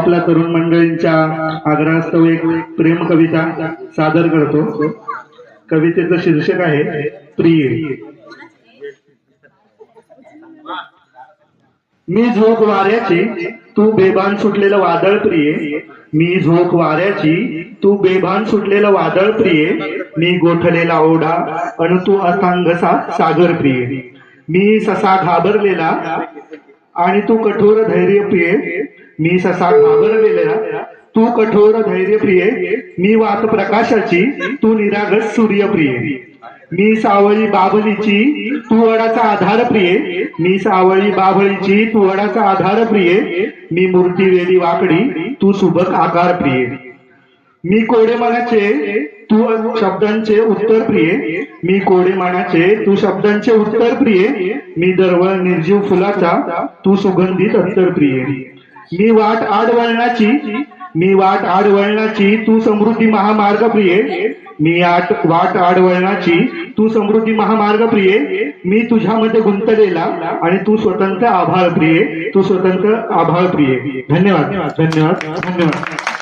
आपल्या तरुण मंडळींच्या आग्रहास्तव एक प्रेम कविता सादर करतो। कवितेचं शीर्षक आहे प्रिय। मी झोप वाऱ्याची तू बेभान सुटलेलं वादळ प्रिय। मी झोप वाऱ्याची तू बेभान सुटलेलं वादळ प्रिय। मी गोठलेला ओढा अन तू अथांगसा सागर प्रिय। मी ससा घाबरलेला आणि तू कठोर धैर्य प्रिय। मी ससा घाबरलेला तू कठोर धैर्य प्रिय। मी वात प्रकाशाची तू निरागस सूर्य प्रिय। मी सावळी बाभळीची तू वडाचा आधार प्रिय। मी सावळी बाभळीची तू वडाचा आधार प्रिय। मी मूर्ती वेडी वाकडी तू सुबक आकार प्रिय। मी कोडे मनाचे तू शब्दांचे उत्तर प्रिय। मी कोडे मनाचे तू शब्दांचे उत्तर प्रिय। मी दरवळ निर्जीव फुलाचा तू सुगंधित अत्तर प्रिय। मी वाट आडवळणाची तू समृद्धी महामार्ग प्रिय। मी वाट आडवळणाची तू समृद्धी महामार्ग प्रिय। मी तुझ्यामध्ये गुंतलेला आणि तू स्वतंत्र आभाळ प्रिय। तू स्वतंत्र आभाळ प्रिय। धन्यवाद धन्यवाद धन्यवाद।